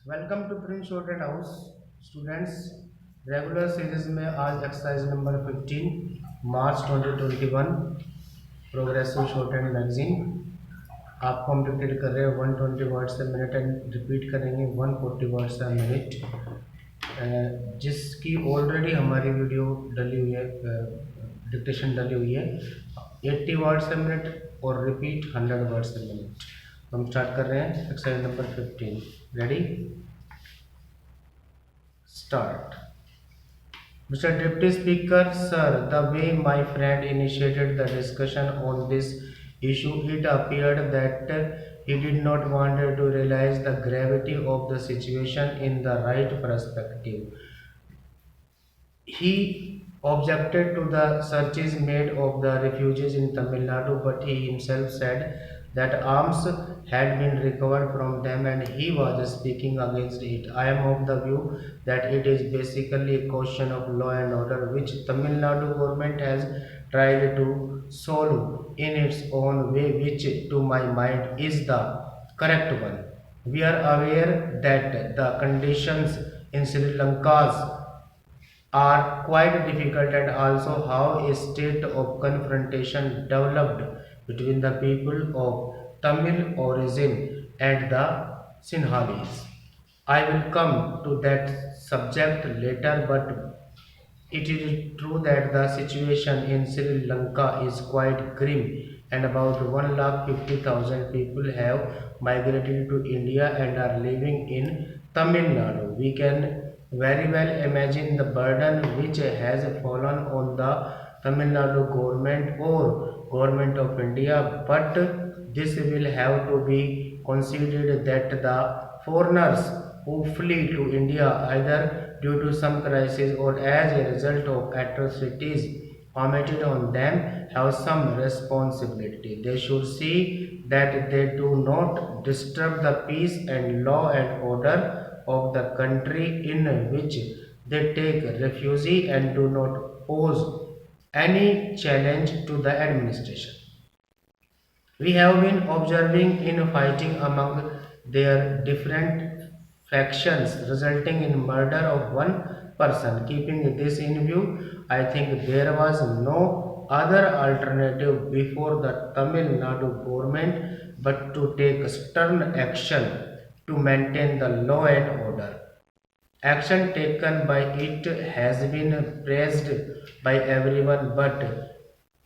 Welcome to Prince Student House students. Regular series में आज exercise number 15 March 2021 progressive shorthand magazine आपको हम dictate कर रहे हैं 120 words a minute and repeat करेंगे 140 वर्ड्स अ मिनट, जिसकी ऑलरेडी हमारी वीडियो डली हुई है, डिक्टेशन डली हुई है 80 वर्ड्स अ मिनट और रिपीट 100 वर्ड्स अ मिनट। हम स्टार्ट कर रहे हैं exercise number 15। Ready, start. Mr. Deputy Speaker, sir, the way my friend initiated the discussion on this issue, it appeared that he did not want to realize the gravity of the situation in the right perspective. He objected to the searches made of the refugees in Tamil Nadu, but he himself said that arms had been recovered from them and he was speaking against it. I am of the view that it is basically a question of law and order which Tamil Nadu government has tried to solve in its own way, which to my mind is the correct one. We are aware that the conditions in Sri Lanka's are quite difficult and also how a state of confrontation developed between the people of Tamil origin and the Sinhalese. I will come to that subject later, but it is true that the situation in Sri Lanka is quite grim and about 1,50,000 people have migrated to India and are living in Tamil Nadu. We can very well imagine the burden which has fallen on the Tamil Nadu government or government of India, but this will have to be considered that the foreigners who flee to India either due to some crisis or as a result of atrocities committed on them have some responsibility. They should see that they do not disturb the peace and law and order of the country in which they take refuge and do not pose any challenge to the administration. We have been observing in fighting among their different factions resulting in murder of one person. Keeping this in view, I think there was no other alternative before the Tamil Nadu government but to take stern action to maintain the law and order. Action taken by it has been praised by everyone, but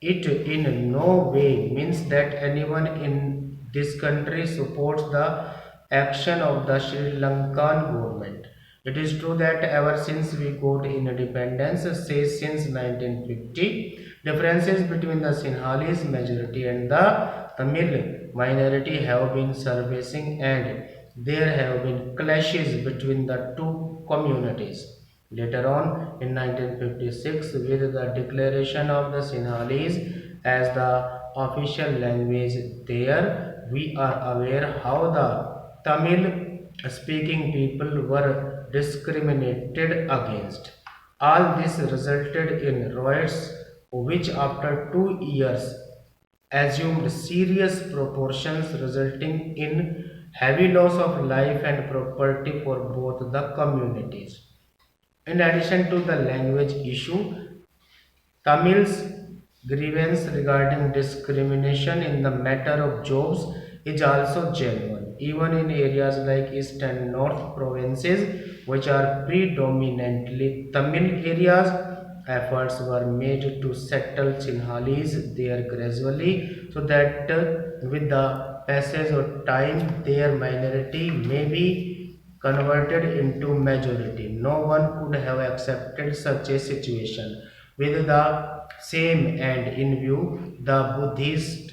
it in no way means that anyone in this country supports the action of the Sri Lankan government. It is true that ever since we got independence, say since 1950, differences between the Sinhalese majority and the Tamil minority have been surfacing and there have been clashes between the two communities. Later on, in 1956, with the declaration of the Sinhalese as the official language there, we are aware how the Tamil-speaking people were discriminated against. All this resulted in riots, which after 2 years assumed serious proportions, resulting in heavy loss of life and property for both the communities. In addition to the language issue, Tamil's grievance regarding discrimination in the matter of jobs is also genuine. Even in areas like East and North provinces, which are predominantly Tamil areas, efforts were made to settle Sinhalese there gradually so that with the passage of time their minority may be converted into majority. No one could have accepted such a situation. With the same end in view, the Buddhists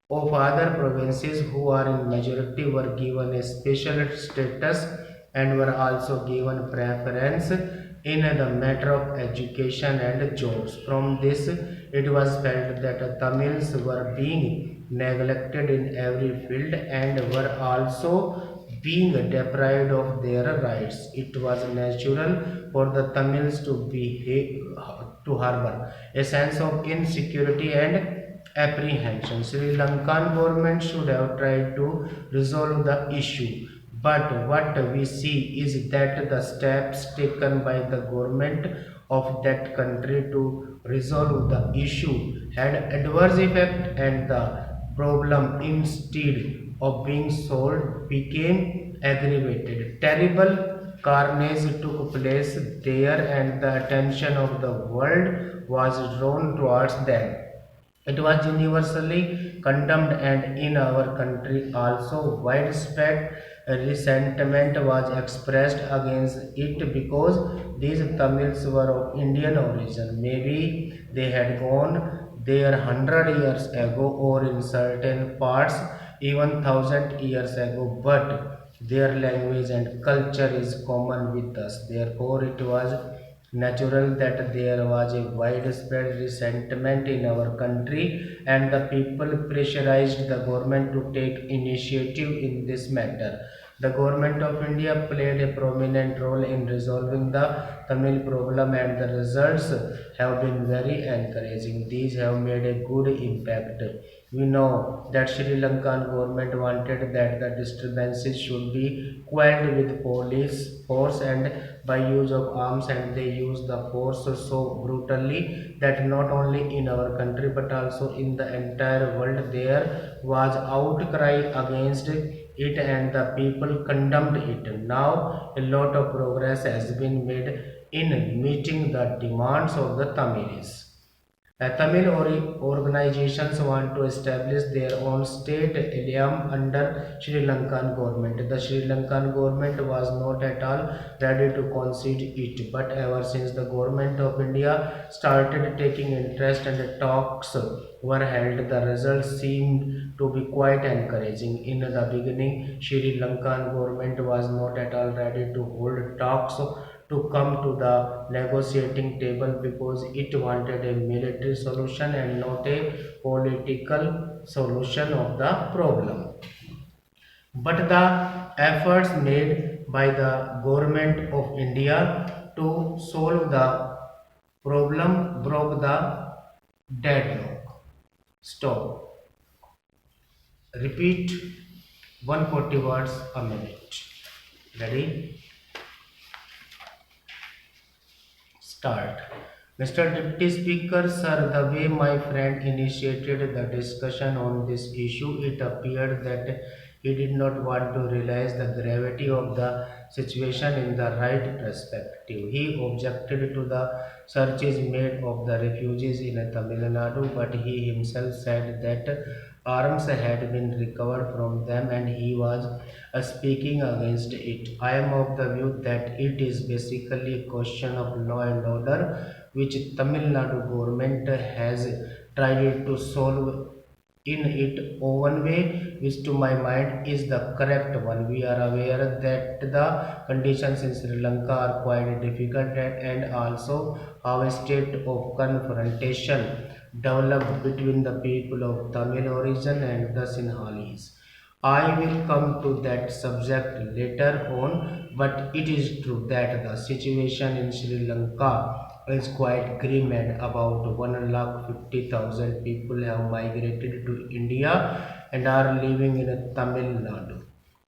of other provinces who are in majority were given a special status and were also given preference in the matter of education and jobs. From this, it was felt that Tamils were being neglected in every field and were also being deprived of their rights. It was natural for the Tamils to harbor a sense of insecurity and apprehension. Sri Lankan government should have tried to resolve the issue But what we see is that the steps taken by the government of that country to resolve the issue had adverse effect, and the problem, instead of being solved, became aggravated. Terrible carnage took place there, and the attention of the world was drawn towards them. It was universally condemned, and in our country also widespread resentment was expressed against it because these Tamils were of Indian origin. Maybe they had gone there 100 years ago, or in certain parts even 1,000 years ago, but their language and culture is common with us. Therefore, it was natural that there was a widespread resentment in our country, and the people pressurized the government to take initiative in this matter. The government of India played a prominent role in resolving the Tamil problem, and the results have been very encouraging. These have made a good impact. We know that Sri Lankan government wanted that the disturbances should be quelled with police force and by use of arms, and they used the force so brutally that not only in our country but also in the entire world there was outcry against it, and the people condemned it. Now a lot of progress has been made in meeting the demands of the Tamilis. Tamil organizations want to establish their own state alliance under Sri Lankan government. The Sri Lankan government was not at all ready to concede it, but ever since the government of India started taking interest and talks were held, the results seemed to be quite encouraging. In the beginning, Sri Lankan government was not at all ready to hold talks to come to the negotiating table because it wanted a military solution and not a political solution of the problem. But the efforts made by the government of India to solve the problem broke the deadlock. Stop. Repeat 140 words a minute. Ready? Start. Mr. Deputy Speaker, sir, the way my friend initiated the discussion on this issue, it appeared that he did not want to realize the gravity of the situation in the right perspective. He objected to the searches made of the refugees in Tamil Nadu, but he himself said that arms had been recovered from them, and he was speaking against it. I am of the view that it is basically a question of law and order, which Tamil Nadu government has tried to solve in its own way, which to my mind is the correct one. We are aware that the conditions in Sri Lanka are quite difficult, and also how a state of confrontation developed between the people of Tamil origin and the Sinhalese. I will come to that subject later on, but it is true that the situation in Sri Lanka is quite grim, and about 1,50,000 people have migrated to India and are living in Tamil Nadu.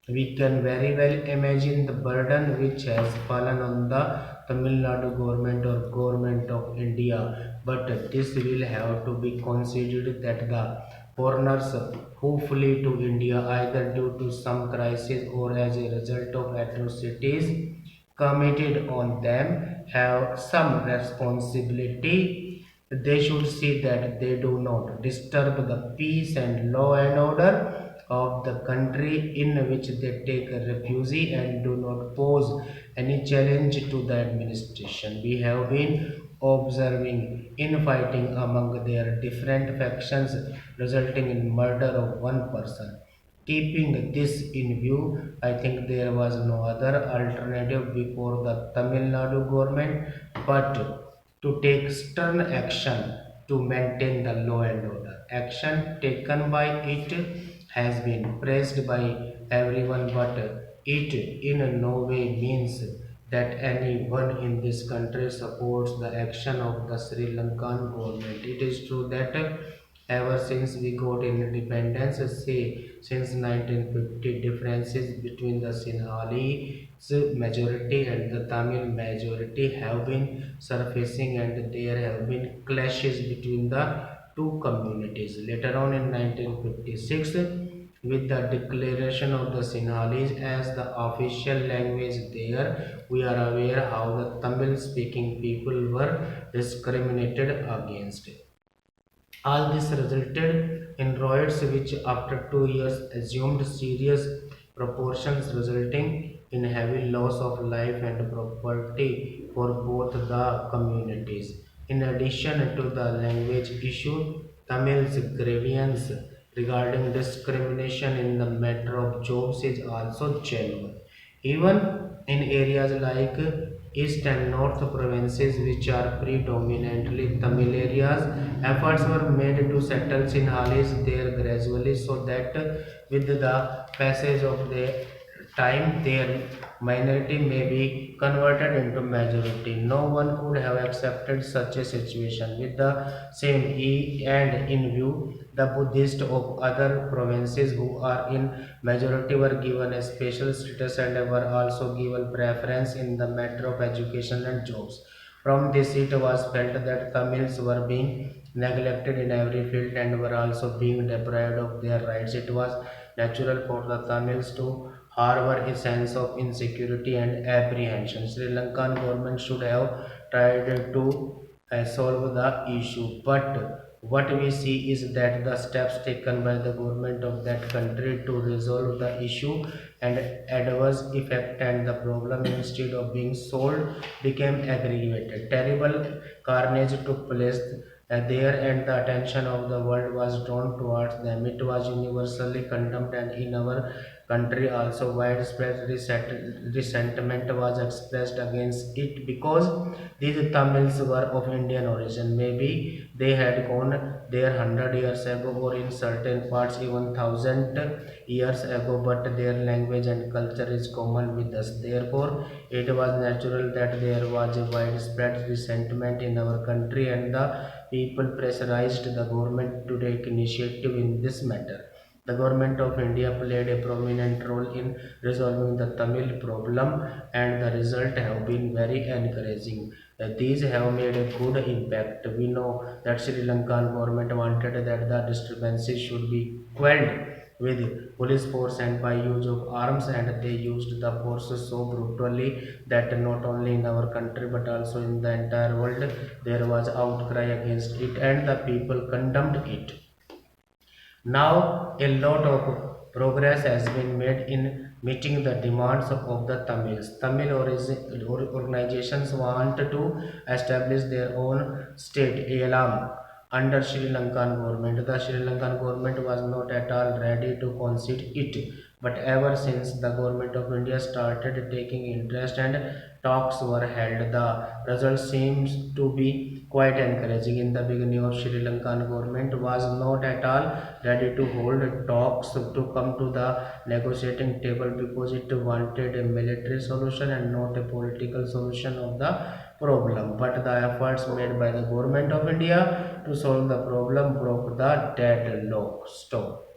We can very well imagine the burden which has fallen on the Tamil Nadu government or government of India, but this will have to be considered that the foreigners who flee to India either due to some crisis or as a result of atrocities committed on them have some responsibility. They should see that they do not disturb the peace and law and order of the country in which they take a refuge, and do not pose any challenge to the administration. We have been observing infighting among their different factions, resulting in murder of one person. Keeping this in view, I think there was no other alternative before the Tamil Nadu government but to take stern action to maintain the law and order. Action taken by it has been praised by everyone, but it in no way means that anyone in this country supports the action of the Sri Lankan government. It is true that ever since we got independence, say since 1950, differences between the Sinhalese majority and the Tamil majority have been surfacing, and there have been clashes between the two communities. Later on in 1956, with the declaration of the Sinhalese as the official language there, we are aware how the Tamil speaking people were discriminated against. All this resulted in riots which after 2 years assumed serious proportions, resulting in heavy loss of life and property for both the communities. In addition to the language issue, Tamil's grievance regarding discrimination in the matter of jobs is also genuine. Even in areas like East and North provinces, which are predominantly Tamil areas, efforts were made to settle Sinhalese there gradually, so that with the passage of the time their minority may be converted into majority. No one could have accepted such a situation. With the same and in view, the Buddhists of other provinces who are in majority were given a special status and were also given preference in the matter of education and jobs. From this it was felt that Tamils were being neglected in every field and were also being deprived of their rights. It was natural for the Tamils to harbor a sense of insecurity and apprehension. Sri Lankan government should have tried to solve the issue, but what we see is that the steps taken by the government of that country to resolve the issue and adverse effect and the problem, instead of being solved, became aggravated. Terrible carnage took place there, and the attention of the world was drawn towards them. It was universally condemned, and in our country also widespread resentment was expressed against it because these Tamils were of Indian origin. Maybe they had gone there 100 years ago, or in certain parts even 1,000 years ago, but their language and culture is common with us. Therefore, it was natural that there was a widespread resentment in our country, and the people pressurized the government to take initiative in this matter. The government of India played a prominent role in resolving the Tamil problem, and the result have been very encouraging. These have made a good impact. We know that Sri Lankan government wanted that the disturbances should be quelled with police force and by use of arms, and they used the forces so brutally that not only in our country but also in the entire world there was outcry against it, and the people condemned it. Now, a lot of progress has been made in meeting the demands of the Tamils. Organizations want to establish their own state, ALAM, under Sri Lankan government. The Sri Lankan government was not at all ready to concede it, but ever since the government of India started taking interest and talks were held, the result seems to be quite encouraging. In the beginning of Sri Lankan government was not at all ready to hold talks to come to the negotiating table because it wanted a military solution and not a political solution of the problem. But the efforts made by the government of India to solve the problem broke the deadlock. Stop.